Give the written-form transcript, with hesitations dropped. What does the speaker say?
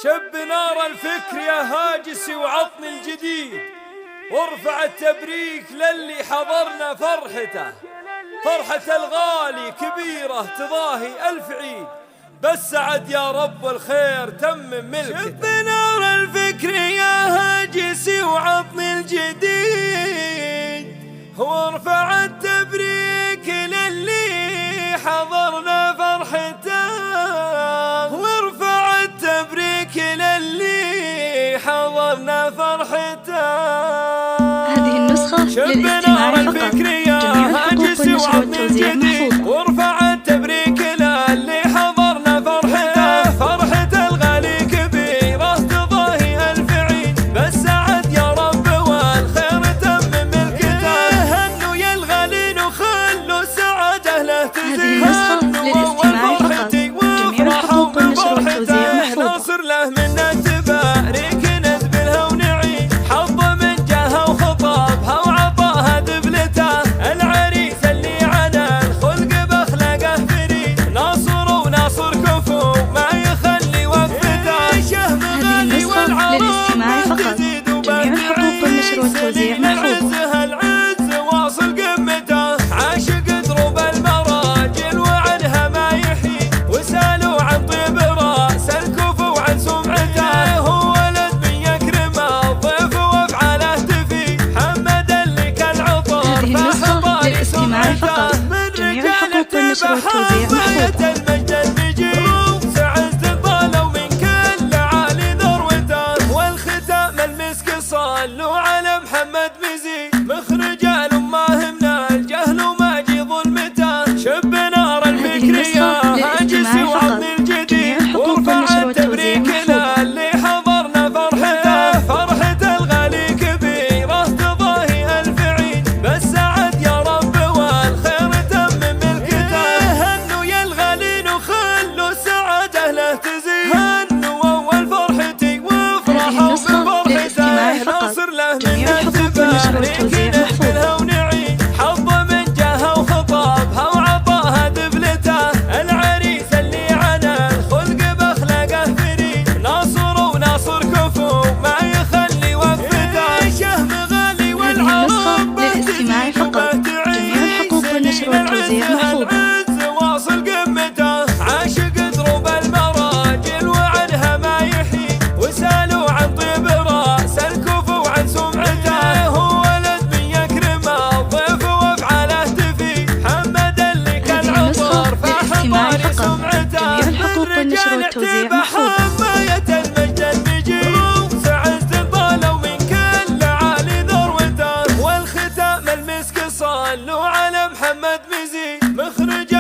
شب نار الفكر يا هاجسي وعطني الجديد، وارفع التبريك للي حضرنا فرحته. فرحة الغالي كبيرة تضاهي 1000 عيد، بس سعد يا رب الخير تمم ملكته. شب نار الفكر يا هاجسي وعطني الجديد، وارفع التبريك للي حضرنا فرحته. وارفع التبريك للي حضرنا فرحته. هذه النسخة للاستماع فقط. جميع الحقوق والنشر والتوزيع محفوظة. وارفع التبريك للي حضرنا فرحته. فرحة الغالي كبيرة تضاهي 1000 عيد، بس سعد يا رب والخير تمم ملكته. هنوا يا الغالين وخلوا السعادة له تزيد. هذه النسخة للاستماع فقط. جميع الحقوق والنشر والتوزيع محفوظة. ناصر له منا تبارك نذبلها ونعيد، حظه من جاها وخطابها وعطاها دبلته. العريس اللي على الخلق باخلاقه فريد، ناصر وناصر كفو ما يخلي وقفته. شهم غالي للاستماع فقط. جميع الحقوق والنشر والتوزيع محفوظة. العز واصل قمته، عاشق دروب المراجل وعنها ما يحيد، وسالوا عن طيب راس الكفو وعن سمعته. هو ولد من يكرم الضيف وافعاله تفيد، حمد اللي كالعطر هذه النسخة للاستماع فقط. جميع الحقوق والنشر والتوزيع محفوظة. المجد المجيد سعز طالوا من كل عالي ذروته، والختام المسك صلوا على محمد مزيد، مخرج الأمة من الجهل وما جي ظلمته. شب نار الفكر يا هاجسي وعطني الجديد، وارفع التبريك للي حضرنا فرحته. فرحة الغالي كبيرة تضاهي 1000 عيد، بس سعد يا رب والخير تمم ملكته. هنوا يا الغالين وخلوا السعادة له تزيد. هنوا أول فرحتي وافرحوا بفرحته. ناصر له من التبارك نذبلها ونعيد، حظه من جاها وخطابها وعطاها دبلته. العريس اللي على الخلق باخلاقه فريد، ناصر وناصر كفو ما يخلي وقفته. شهم غالي والعرب للاستماع فقط. جميع الحقوق والنشر والتوزيع محفوظة. العز واصل قمته، عاشق دروب المراجل وعنها ما يحيد، وسالوا عن طيب راس الكفو وعن سمعته. هو ولد من يكرم الضيف وافعاله تفيد، حمد اللي كالعطر فحضر سمعته. جميع الحقوق والنشر والتوزيع محفوظة. حماية المجد المجيد سعز طالوا من كل عالي ذروته، والختام المسك صلوا على محمد مزيد، مخرج